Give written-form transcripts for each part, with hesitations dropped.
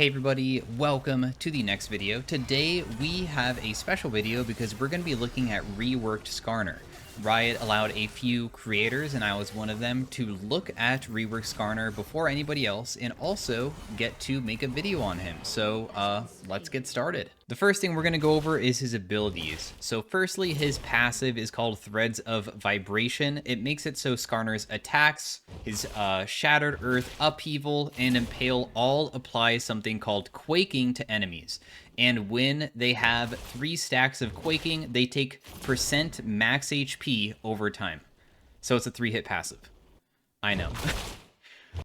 Hey everybody, welcome to the next video. Today we have a special video because we're going to be looking at reworked Skarner. Riot allowed a few creators, and I was one of them, to look at reworked Skarner before anybody else and also get to make a video on him. So let's get started. The first thing we're going to go over is his abilities. So firstly, his passive is called Threads of Vibration. It makes it so Skarner's attacks, his Shattered Earth, Upheaval, and Impale all apply something called Quaking to enemies. And when they have 3 stacks of Quaking, they take % max HP over time. So it's a 3-hit passive. I know.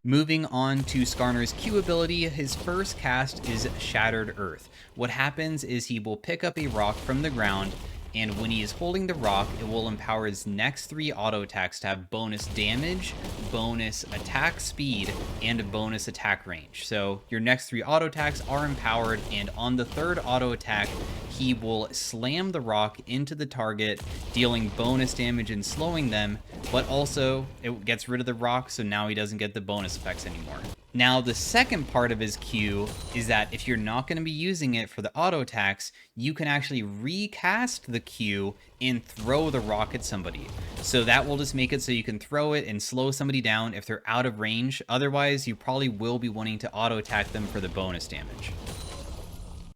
Moving on to Skarner's Q ability, his first cast is Shattered Earth. What happens is he will pick up a rock from the ground, and when he is holding the rock, it will empower his next 3 auto attacks to have bonus damage, bonus attack speed, and bonus attack range. So your next 3 auto attacks are empowered, and on the 3rd auto attack, he will slam the rock into the target, dealing bonus damage and slowing them, but also it gets rid of the rock, so now he doesn't get the bonus effects anymore. Now, the second part of his Q is that if you're not going to be using it for the auto attacks, you can actually recast the Q and throw the rock at somebody. So that will just make it so you can throw it and slow somebody down if they're out of range. Otherwise, you probably will be wanting to auto attack them for the bonus damage.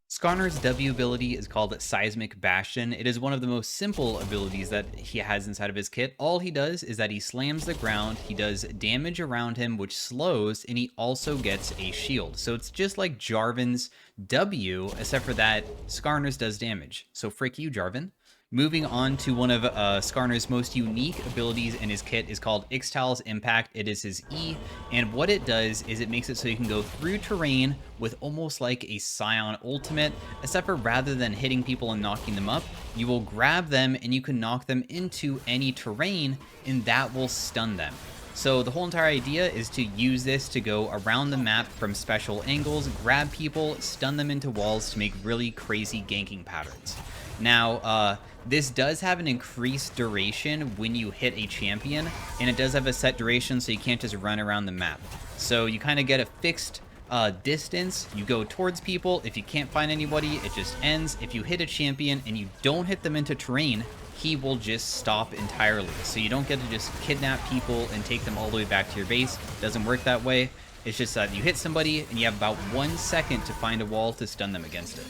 Skarner's W ability is called Seismic Bastion. It is one of the most simple abilities that he has inside of his kit. All he does is that he slams the ground, he does damage around him, which slows, and he also gets a shield. So it's just like Jarvan's W, except for that Skarner's does damage. So frick you, Jarvan. Moving on to one of Skarner's most unique abilities in his kit is called Ixtal's Impact. It is his E, and what it does is it makes it so you can go through terrain with almost like a Scion ultimate, except for rather than hitting people and knocking them up, you will grab them and you can knock them into any terrain, and that will stun them. So the whole entire idea is to use this to go around the map from special angles, grab people, stun them into walls to make really crazy ganking patterns. Now, this does have an increased duration when you hit a champion, and it does have a set duration, so you can't just run around the map. So you kind of get a fixed distance, you go towards people. If you can't find anybody, it just ends. If you hit a champion and you don't hit them into terrain, he will just stop entirely. So you don't get to just kidnap people and take them all the way back to your base. It doesn't work that way. It's just that you hit somebody and you have about 1 second to find a wall to stun them against it.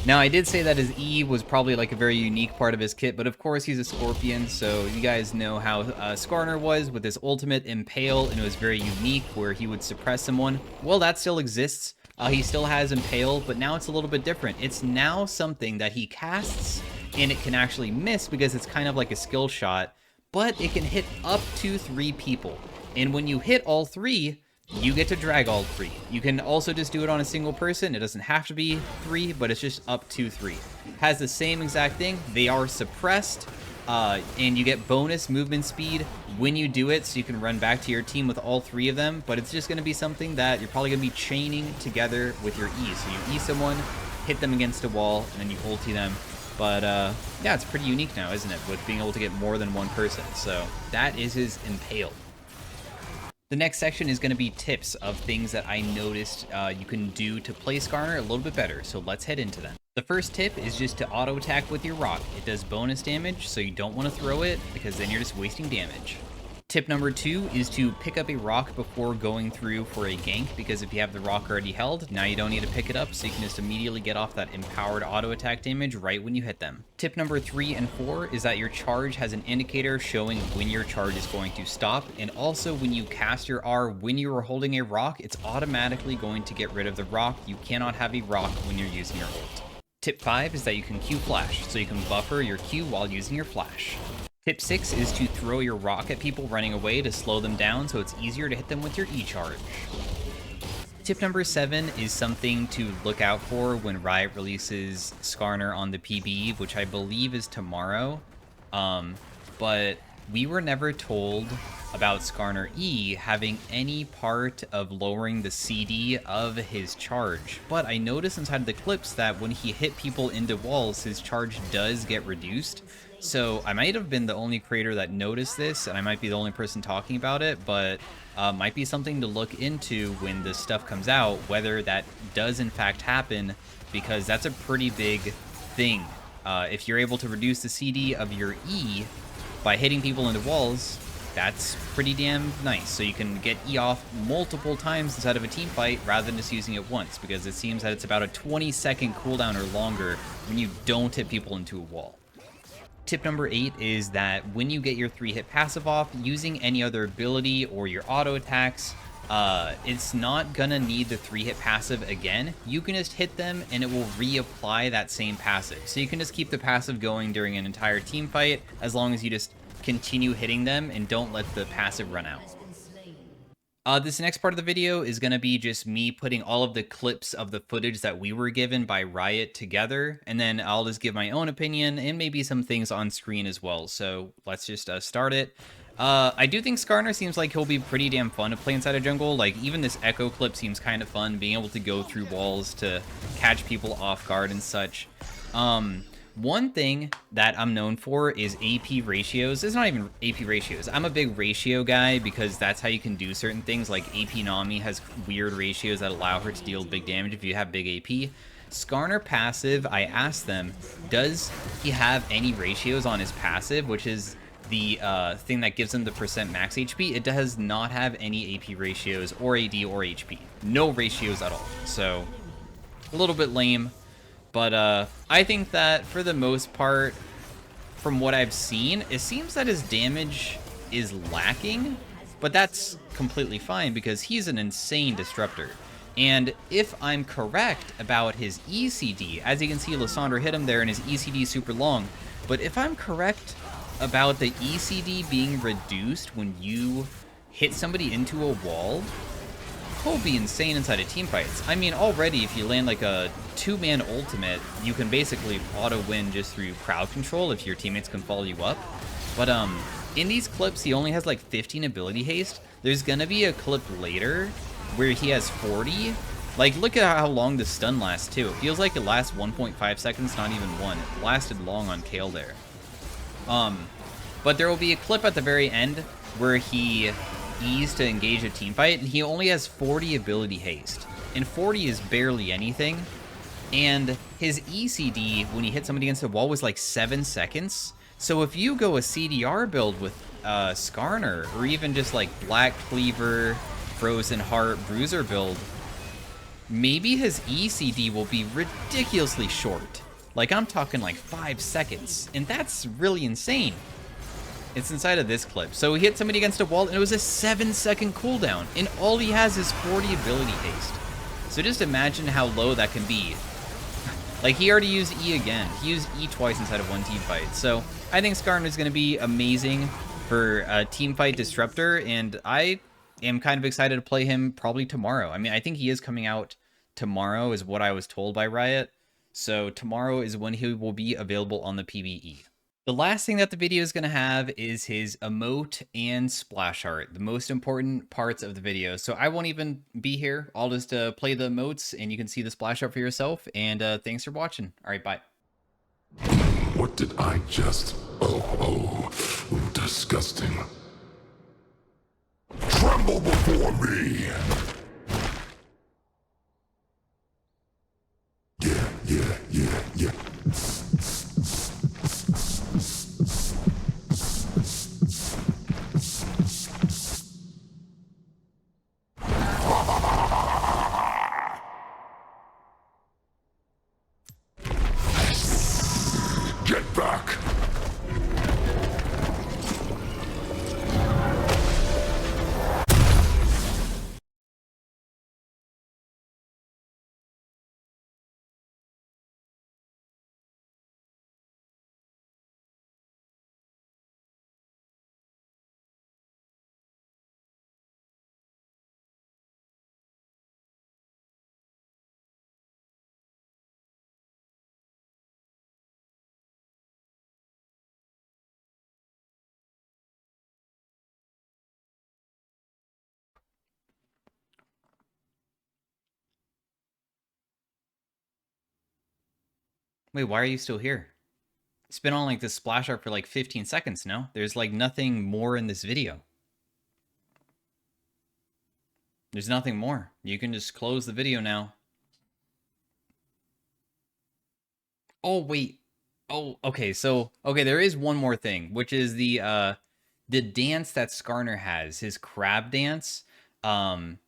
Now, I did say that his E was probably like a very unique part of his kit, but of course he's a Scorpion, so you guys know how Skarner was with his ultimate Impale, and it was very unique where he would suppress someone. Well, that still exists. He still has Impale, but now it's a little bit different. It's now something that he casts, and it can actually miss because it's kind of like a skill shot, but it can hit up to 3 people. And when you hit all 3, you get to drag all 3. You can also just do it on a single person. It doesn't have to be 3, but it's just up to 3. Has the same exact thing. They are suppressed, and you get bonus movement speed when you do it, so you can run back to your team with all 3 of them, but it's just going to be something that you're probably going to be chaining together with your E. So you E someone, hit them against a wall, and then you ulti them. But yeah, it's pretty unique now, isn't it, with being able to get more than 1 person. So that is his Impale. The next section is going to be tips of things that I noticed you can do to play Skarner a little bit better, so let's head into them. The first tip is just to auto attack with your rock. It does bonus damage, so you don't want to throw it because then you're just wasting damage. Tip number 2 is to pick up a rock before going through for a gank, because if you have the rock already held, now you don't need to pick it up, so you can just immediately get off that empowered auto attack damage right when you hit them. Tip number 3 and 4 is that your charge has an indicator showing when your charge is going to stop, and also when you cast your R when you are holding a rock, it's automatically going to get rid of the rock. You cannot have a rock when you're using your ult. Tip 5 is that you can Q flash, so you can buffer your Q while using your flash. Tip 6 is to throw your rock at people running away to slow them down, so it's easier to hit them with your E charge. Tip number 7 is something to look out for when Riot releases Skarner on the PBE, which I believe is tomorrow. But we were never told about Skarner E having any part of lowering the CD of his charge. But I noticed inside the clips that when he hit people into walls, his charge does get reduced. So I might have been the only creator that noticed this, and I might be the only person talking about it, but might be something to look into when this stuff comes out, whether that does in fact happen, because that's a pretty big thing. If you're able to reduce the CD of your E by hitting people into walls, that's pretty damn nice. So you can get E off multiple times inside of a team fight rather than just using it once, because it seems that it's about a 20-second cooldown or longer when you don't hit people into a wall. Tip number 8 is that when you get your 3-hit passive off, using any other ability or your auto attacks, it's not gonna need the 3-hit passive again. You can just hit them and it will reapply that same passive. So you can just keep the passive going during an entire team fight as long as you just continue hitting them and don't let the passive run out. This next part of the video is going to be just me putting all of the clips of the footage that we were given by Riot together, and then I'll just give my own opinion and maybe some things on screen as well. So let's just start it. I do think Skarner seems like he'll be pretty damn fun to play inside a jungle. Like, even this echo clip seems kind of fun, being able to go through walls to catch people off guard and such. One thing that I'm known for is AP ratios. It's not even AP ratios. I'm a big ratio guy because that's how you can do certain things. Like AP Nami has weird ratios that allow her to deal big damage if you have big AP. Skarner Passive, I asked them, does he have any ratios on his passive, which is the thing that gives him the percent max HP. It does not have any AP ratios or AD or HP. No ratios at all. So a little bit lame. But I think that for the most part, from what I've seen, it seems that his damage is lacking, but that's completely fine because he's an insane disruptor. And if I'm correct about his ECD, as you can see, Lysandra hit him there and his ECD is super long, but if I'm correct about the ECD being reduced when you hit somebody into a wall, he'll be insane inside of team fights. I mean, already if you land like a 2-man ultimate, you can basically auto-win just through crowd control if your teammates can follow you up. But in these clips, he only has like 15 ability haste. There's gonna be a clip later where he has 40. Like, look at how long the stun lasts too. It feels like it lasts 1.5 seconds, not even 1. It lasted long on Kale there. But there will be a clip at the very end where he E's to engage a team fight, and he only has 40 ability haste. And 40 is barely anything. And his ECD, when he hit somebody against a wall, was like 7 seconds. So if you go a CDR build with Skarner, or even just like Black Cleaver, Frozen Heart, Bruiser build, maybe his ECD will be ridiculously short. Like, I'm talking like 5 seconds, and that's really insane. It's inside of this clip. So he hit somebody against a wall, and it was a 7-second cooldown, and all he has is 40 ability haste. So just imagine how low that can be. Like, he already used E again. He used E twice inside of one team fight. So I think Skarner is going to be amazing for a team fight disruptor, and I am kind of excited to play him probably tomorrow. I mean, I think he is coming out tomorrow is what I was told by Riot. So tomorrow is when he will be available on the PvE. The last thing that the video is going to have is his emote and splash art, the most important parts of the video. So I won't even be here. I'll just play the emotes and you can see the splash art for yourself. And thanks for watching. All right, bye. What did I just... Oh, disgusting. Tremble before me! Get back! Wait, why are you still here? It's been on like this splash art for like 15 seconds now. There's like nothing more in this video. There's nothing more. You can just close the video now. Oh, wait. Oh, okay. So, okay, there is one more thing, which is the dance that Skarner has, his crab dance. Um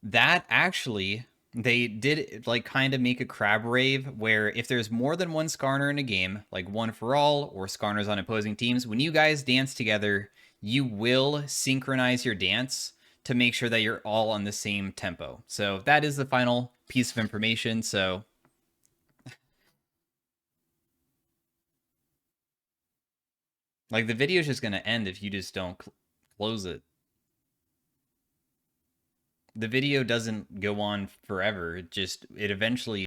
that actually they did like kind of make a crab rave where if there's more than one Skarner in a game, like one for all or Skarners on opposing teams, when you guys dance together, you will synchronize your dance to make sure that you're all on the same tempo. So that is the final piece of information. So like the video is just going to end if you just don't close it. The video doesn't go on forever. It eventually